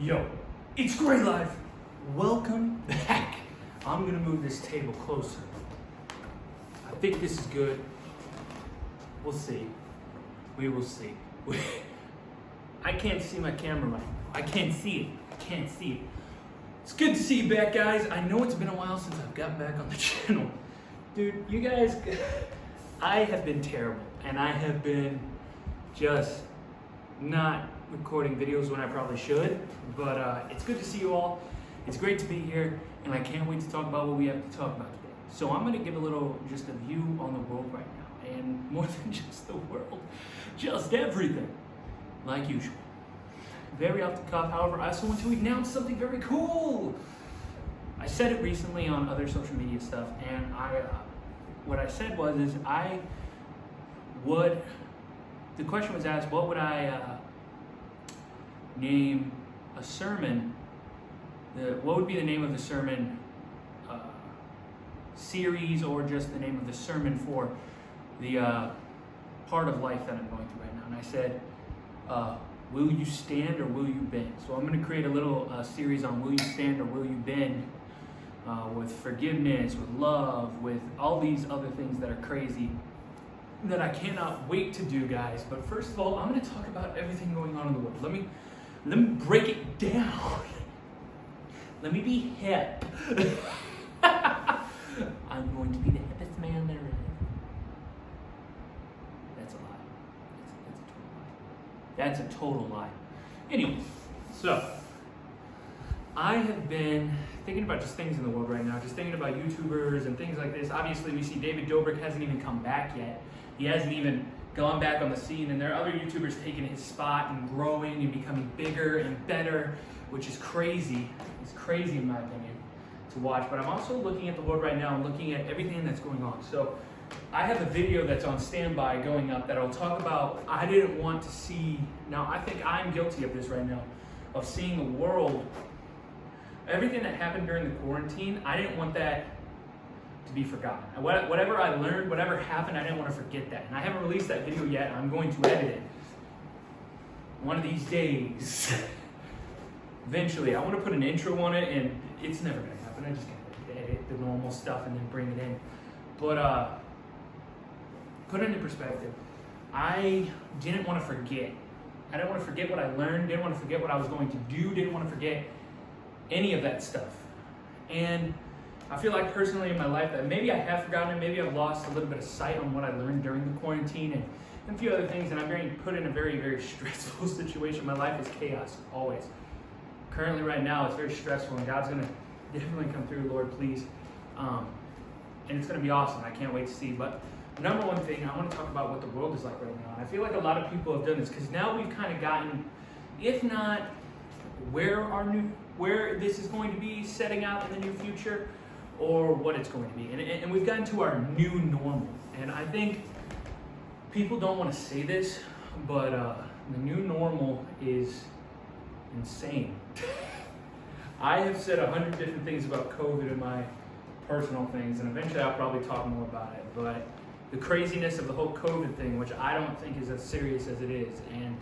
Yo, it's Gray Life. Welcome back. I'm gonna move this table closer. I think this is good. We'll see. We will see. I can't see my camera right now. I can't see it. I can't see it. It's good to see you back, guys. I know it's been a while since I've gotten back on the channel. Dude, you guys, I have been terrible. And I have been just not recording videos when I probably should. But it's good to see you all. It's great to be here. And I can't wait to talk about what we have to talk about today. So I'm going to give a little, just a view on the world right now. And more than just the world, just everything. Like usual. Very off the cuff. However, I also want to announce something very cool. I said it recently on other social media stuff, and what I said was, the question was asked, what would I name a sermon? What would be the name of the sermon series, or just the name of the sermon for the part of life that I'm going through right now? And I said, will you stand or will you bend? So I'm going to create a little series on will you stand or will you bend, with forgiveness, with love, with all these other things that are crazy that I cannot wait to do, guys. But first of all, I'm going to talk about everything going on in the world. Let me break it down. Let me be hip. I'm going to be the hippest man there is. That's a lie. That's a total lie. Anyway, so I have been thinking about just things in the world right now, just thinking about YouTubers and things like this. Obviously, we see David Dobrik hasn't even come back yet. He hasn't even gone back on the scene, and there are other YouTubers taking his spot and growing and becoming bigger and better, which is crazy. It's crazy in my opinion to watch. But I'm also looking at the world right now and looking at everything that's going on. So I have a video that's on standby going up that I'll talk about. I didn't want to see, now I think I'm guilty of this right now, of seeing the world, everything that happened during the quarantine. I didn't want that to be forgotten. Whatever I learned, whatever happened, I didn't want to forget that. And I haven't released that video yet. I'm going to edit it one of these days. Eventually, I want to put an intro on it, and it's never going to happen. I just got to edit the normal stuff and then bring it in. But put it into perspective. I didn't want to forget. I didn't want to forget what I learned. Didn't want to forget what I was going to do. Didn't want to forget any of that stuff. And I feel like personally in my life that maybe I have forgotten it. Maybe I've lost a little bit of sight on what I learned during the quarantine and a few other things. And I'm being put in a very, very stressful situation. My life is chaos, always. Currently right now, it's very stressful, and God's going to definitely come through, Lord, please. And it's going to be awesome. I can't wait to see. But number one thing, I want to talk about what the world is like right now. And I feel like a lot of people have done this, because now we've kind of gotten, if not where this is going to be setting out in the near future, or what it's going to be. And we've gotten to our new normal. And I think people don't want to say this, but the new normal is insane. I have said 100 different things about COVID in my personal things, and eventually I'll probably talk more about it. But the craziness of the whole COVID thing, which I don't think is as serious as it is, and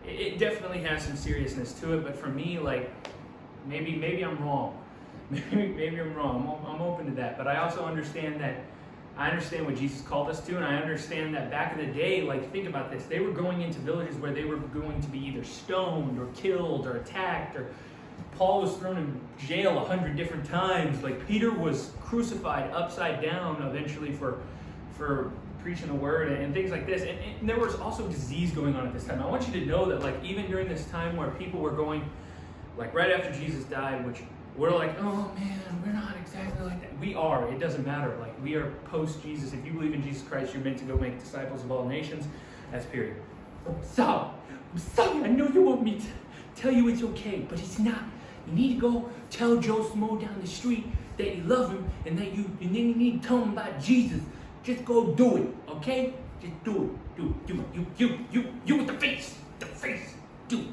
it definitely has some seriousness to it. But for me, like, maybe I'm wrong. Maybe I'm wrong. I'm open to that. But I also understand that. I understand what Jesus called us to, and I understand that back in the day, like, think about this. They were going into villages where they were going to be either stoned or killed or attacked, or Paul was thrown in jail 100 different times. Like, Peter was crucified upside down eventually for preaching the word and things like this. And there was also disease going on at this time. I want you to know that, like, even during this time where people were going, like, right after Jesus died, which we're like, oh man, we're not exactly like that. We are. It doesn't matter. Like, we are post-Jesus. If you believe in Jesus Christ, you're meant to go make disciples of all nations. That's period. So, I'm sorry. I know you want me to tell you it's okay, but it's not. You need to go tell Joe Smo down the street that you love him, and then you need to tell him about Jesus. Just go do it, okay? Just do it. You with the face. Do it.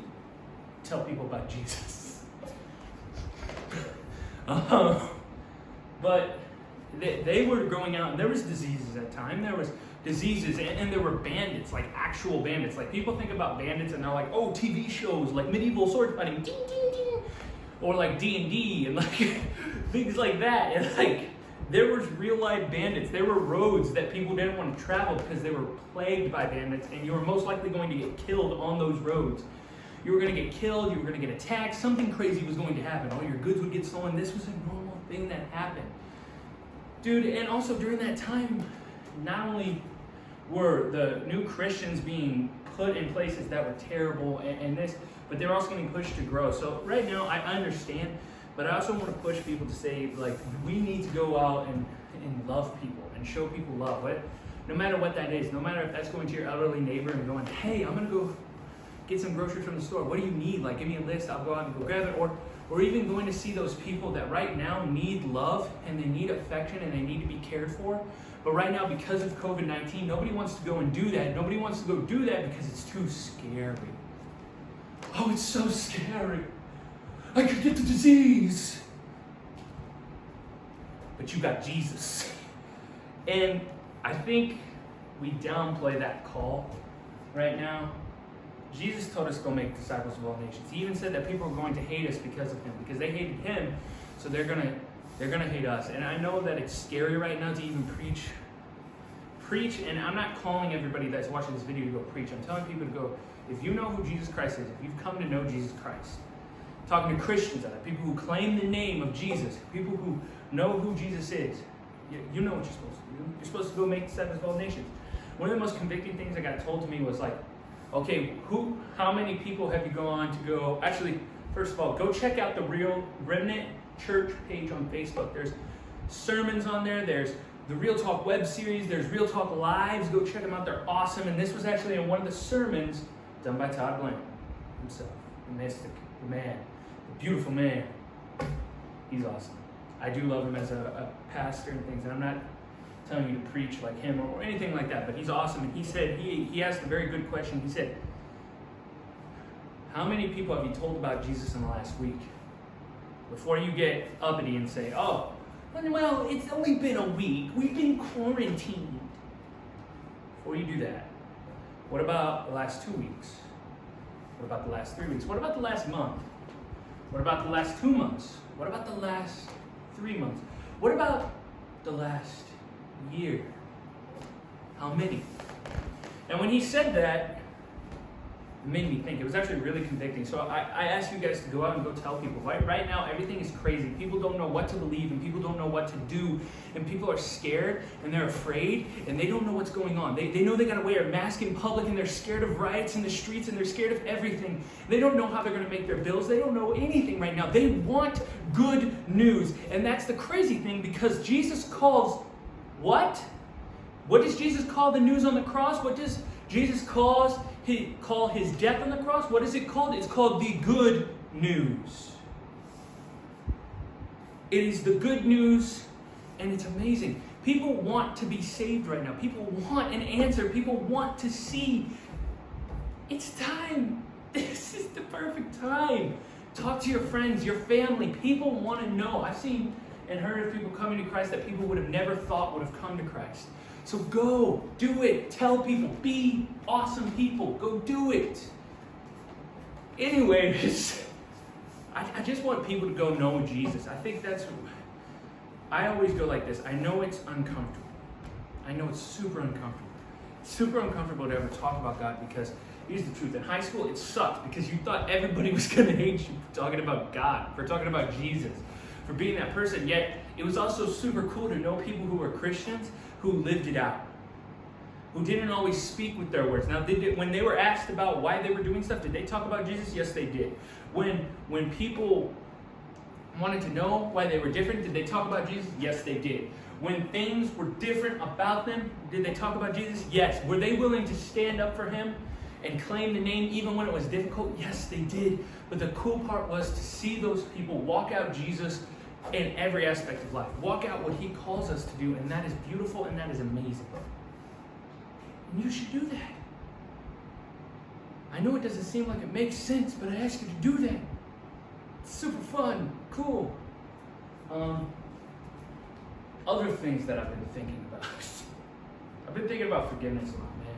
Tell people about Jesus. But they were going out, and there was diseases at the time. There was diseases, and there were bandits, like actual bandits. Like people think about bandits and they're like, oh, TV shows, like medieval sword fighting, ding, ding, ding. Or like D&D and like things like that. And like there was real life bandits. There were roads that people didn't want to travel because they were plagued by bandits, and you were most likely going to get killed on those roads. You were going to get killed, you were going to get attacked, something crazy was going to happen. All your goods would get stolen. This was a normal thing that happened. Dude, and also during that time, not only were the new Christians being put in places that were terrible and this, but they were also getting pushed to grow. So right now, I understand, but I also want to push people to say, like, we need to go out and love people and show people love. No matter what that is, no matter if that's going to your elderly neighbor and going, hey, I'm going to go get some groceries from the store. What do you need? Like, give me a list. I'll go out and go grab it. Or even going to see those people that right now need love and they need affection and they need to be cared for. But right now, because of COVID-19, nobody wants to go and do that. Nobody wants to go do that because it's too scary. Oh, it's so scary. I could get the disease. But you got Jesus. And I think we downplay that call right now. Jesus told us to go make disciples of all nations. He even said that people are going to hate us because of him, because they hated him, so they're gonna hate us. And I know that it's scary right now to even preach. And I'm not calling everybody that's watching this video to go preach. I'm telling people to go, if you know who Jesus Christ is, if you've come to know Jesus Christ, talking to Christians out there, people who claim the name of Jesus, people who know who Jesus is, you know what you're supposed to do. You're supposed to go make disciples of all nations. One of the most convicting things that got told to me was like, okay, how many people have you gone to go? Actually, first of all, go check out the Real Remnant Church page on Facebook. There's sermons on there. There's the Real Talk web series. There's Real Talk Lives. Go check them out. They're awesome. And this was actually in one of the sermons done by Todd Blank himself, the mystic, the man, the beautiful man. He's awesome. I do love him as a pastor and things. And I'm not telling you to preach like him or anything like that, but he's awesome. And he said, he asked a very good question. He said, how many people have you told about Jesus in the last week? Before you get uppity and say, oh, well, it's only been a week. We've been quarantined. Before you do that, what about the last 2 weeks? What about the last 3 weeks? What about the last month? What about the last 2 months? What about the last 3 months? What about the last year? How many? And when he said that, it made me think. It was actually really convicting. So I asked you guys to go out and go tell people. Right now, everything is crazy. People don't know what to believe, and people don't know what to do, and people are scared, and they're afraid, and they don't know what's going on. They know they got to wear a mask in public, and they're scared of riots in the streets, and they're scared of everything. They don't know how they're going to make their bills. They don't know anything right now. They want good news, and that's the crazy thing, because Jesus calls what? What does Jesus call the news on the cross? What does Jesus call his death on the cross? What is it called? It's called the good news. It is the good news, and it's amazing. People want to be saved right now. People want an answer. People want to see. It's time. This is the perfect time. Talk to your friends, your family. People want to know. I've seen and heard of people coming to Christ that people would have never thought would have come to Christ. So go, do it, tell people, be awesome people, go do it. Anyways, I just want people to go know Jesus. I think I always go like this. I know it's uncomfortable. I know it's super uncomfortable. It's super uncomfortable to ever talk about God, because here's the truth. In high school, it sucked because you thought everybody was going to hate you for talking about God, for talking about Jesus, for being that person. Yet, it was also super cool to know people who were Christians who lived it out, who didn't always speak with their words. Now, when they were asked about why they were doing stuff, did they talk about Jesus? Yes, they did. When people wanted to know why they were different, did they talk about Jesus? Yes, they did. When things were different about them, did they talk about Jesus? Yes. Were they willing to stand up for him and claim the name even when it was difficult? Yes, they did. But the cool part was to see those people walk out Jesus in every aspect of life. Walk out what he calls us to do, and that is beautiful and that is amazing. And you should do that. I know it doesn't seem like it makes sense, but I ask you to do that. It's super fun, cool. Other things that I've been thinking I've been thinking about forgiveness a lot, man.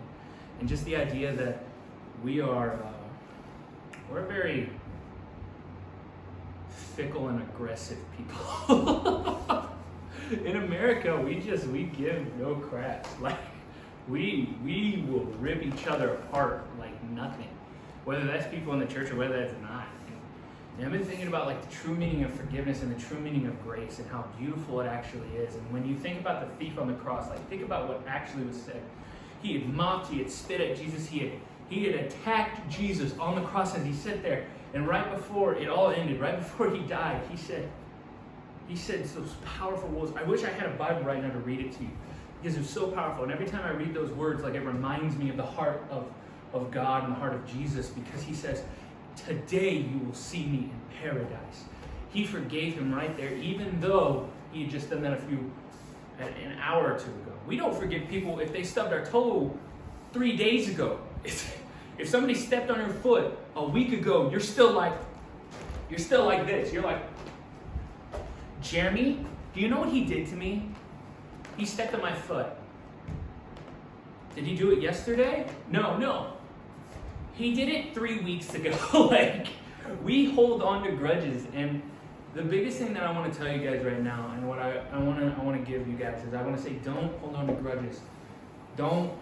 And just the idea that we're very fickle and aggressive people. In America, we give no craps. Like, we will rip each other apart like nothing. Whether that's people in the church or whether that's not. And I've been thinking about like the true meaning of forgiveness and the true meaning of grace and how beautiful it actually is. And when you think about the thief on the cross, like think about what actually was said. He had mocked, he had spit at Jesus, he had attacked Jesus on the cross as he sat there. And right before it all ended, right before he died, he said those powerful words. I wish I had a Bible right now to read it to you, because it's so powerful. And every time I read those words, like, it reminds me of the heart of God and the heart of Jesus, because he says, today you will see me in paradise. He forgave him right there, even though he had just done that an hour or two ago. We don't forgive people if they stubbed our toe 3 days ago. If somebody stepped on your foot a week ago, you're still like this. You're like, Jeremy, do you know what he did to me? He stepped on my foot. Did he do it yesterday? No. He did it 3 weeks ago. Like, we hold on to grudges, and the biggest thing that I want to tell you guys right now, and what I want to give you guys is, I want to say, don't hold on to grudges. Don't.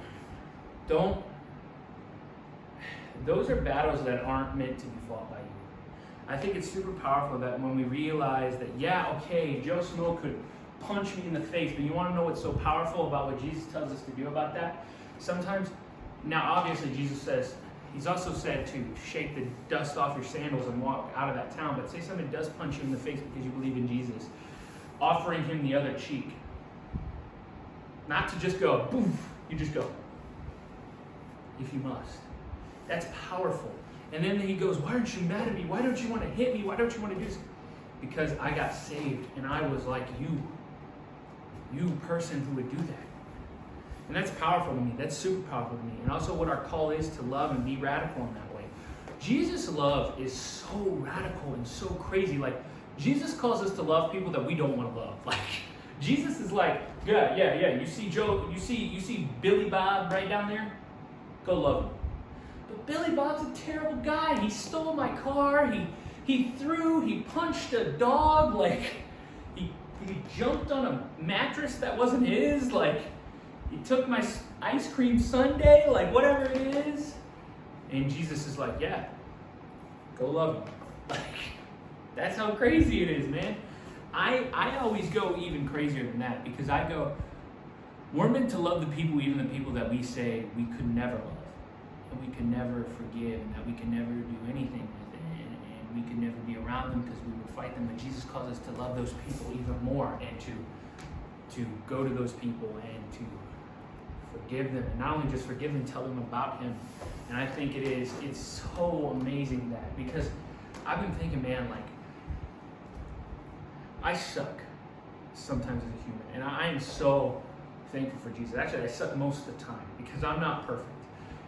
Those are battles that aren't meant to be fought by you. I think it's super powerful that when we realize that, yeah, okay, Joe Smo could punch me in the face, but you want to know what's so powerful about what Jesus tells us to do about that? Sometimes, now obviously Jesus says, he's also said to shake the dust off your sandals and walk out of that town, but say somebody does punch you in the face because you believe in Jesus, offering him the other cheek. Not to just go, boom, you just go, if you must. That's powerful. And then he goes, why aren't you mad at me? Why don't you want to hit me? Why don't you want to do this? Because I got saved and I was like you person who would do that. And that's powerful to me. That's super powerful to me. And also what our call is to love and be radical in that way. Jesus' love is so radical and so crazy. Like, Jesus calls us to love people that we don't want to love. Like, Jesus is like, yeah. You see Joe, you see Billy Bob right down there? Go love him. But Billy Bob's a terrible guy. He stole my car. He punched a dog. Like, he jumped on a mattress that wasn't his. Like, he took my ice cream sundae. Like, whatever it is. And Jesus is like, yeah, go love him. Like, that's how crazy it is, man. I always go even crazier than that, because I go, we're meant to love the people, even the people that we say we could never love, and we could never forgive, and that we can never do anything with, and we could never be around them because we would fight them. But Jesus calls us to love those people even more, and to go to those people and to forgive them, and not only just forgive them, tell them about him. And I think it's so amazing that, because I've been thinking, man, like, I suck sometimes as a human, and I am so thankful for Jesus. Actually, I suck most of the time because I'm not perfect.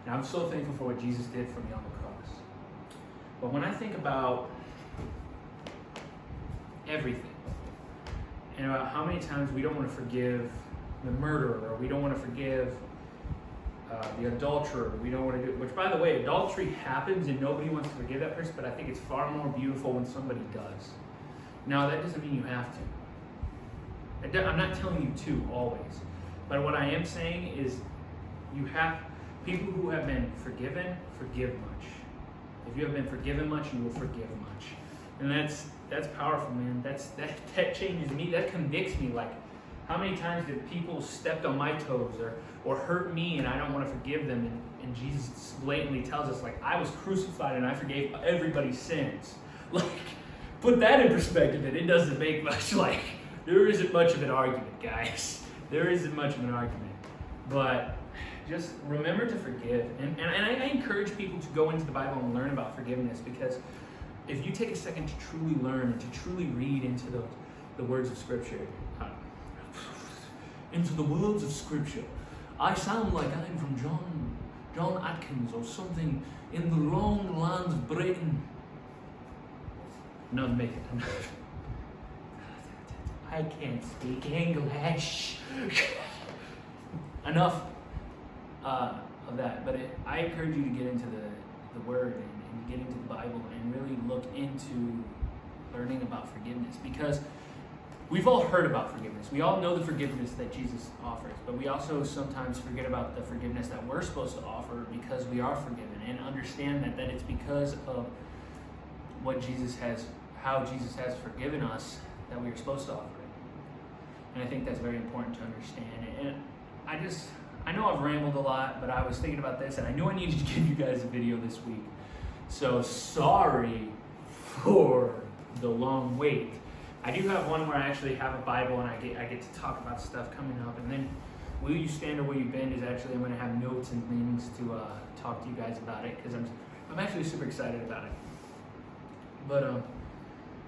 And I'm so thankful for what Jesus did for me on the cross. But when I think about everything, and about how many times we don't want to forgive the murderer, or we don't want to forgive the adulterer, we don't want to do, which, by the way, adultery happens and nobody wants to forgive that person, but I think it's far more beautiful when somebody does. Now, that doesn't mean you have to. I'm not telling you to always. But what I am saying is, people who have been forgiven, forgive much. If you have been forgiven much, you will forgive much. And that's powerful, man. That changes me. That convicts me. Like, how many times did people stepped on my toes or hurt me and I don't want to forgive them? And Jesus blatantly tells us, like, I was crucified and I forgave everybody's sins. Like, put that in perspective, and it doesn't make much, like, there isn't much of an argument, guys. There isn't much of an argument. But just remember to forgive. And I encourage people to go into the Bible and learn about forgiveness, because if you take a second to truly learn and to truly read into the words of Scripture, I sound like I'm from John Atkins or something in the long land of Britain. No, make it. I can't speak English. enough of that. But I encourage you to get into the Word and get into the Bible and really look into learning about forgiveness, because we've all heard about forgiveness. We all know the forgiveness that Jesus offers, but we also sometimes forget about the forgiveness that we're supposed to offer because we are forgiven, and understand that it's because of how Jesus has forgiven us that we are supposed to offer it. And I think that's very important to understand. And I know I've rambled a lot, but I was thinking about this, and I knew I needed to give you guys a video this week. So sorry for the long wait. I do have one where I actually have a Bible and I get to talk about stuff coming up. And then Will You Stand or Will You Bend is actually, I'm going to have notes and things to talk to you guys about it, because I'm actually super excited about it. But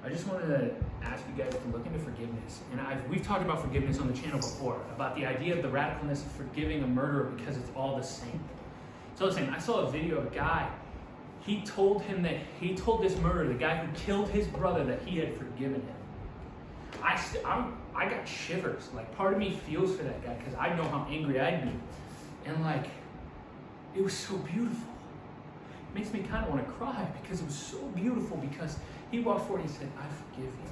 I just wanted to ask you guys to look into forgiveness. And we've talked about forgiveness on the channel before, about the idea of the radicalness of forgiving a murderer because it's all the same. It's all the same. I saw a video of a guy. He told this murderer, the guy who killed his brother, that he had forgiven him. I got shivers. Like, part of me feels for that guy because I know how angry I'd be. And like, it was so beautiful. It makes me kind of want to cry because it was so beautiful, because he walked forward and he said, I forgive you.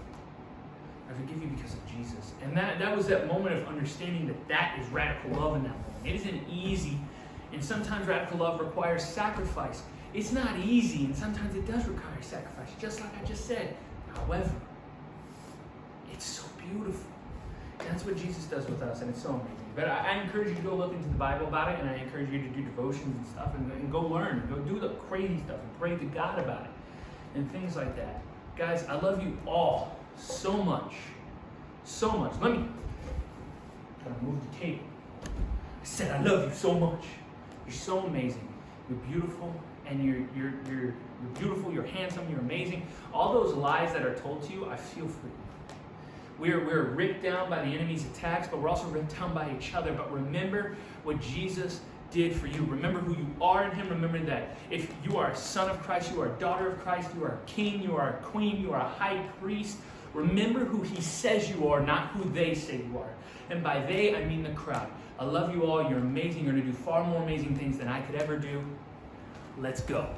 I forgive you because of Jesus. And that was that moment of understanding that is radical love in that moment. It isn't easy, and sometimes radical love requires sacrifice. It's not easy, and sometimes it does require sacrifice, just like I just said. However, it's so beautiful. And that's what Jesus does with us, and it's so amazing. But I encourage you to go look into the Bible about it, and I encourage you to do devotions and stuff, and go learn. Go do the crazy stuff, and pray to God about it, and things like that. Guys, I love you all so much. So much. Let me kind of move the table. I said I love you so much. You're so amazing. You're beautiful, and you're beautiful, you're handsome, you're amazing. All those lies that are told to you, I feel for you. We're ripped down by the enemy's attacks, but we're also ripped down by each other. But remember what Jesus did for you. Remember who you are in him. Remember that if you are a son of Christ, you are a daughter of Christ, you are a king, you are a queen, you are a high priest. Remember who he says you are, not who they say you are. And by they, I mean the crowd. I love you all. You're amazing. You're going to do far more amazing things than I could ever do. Let's go.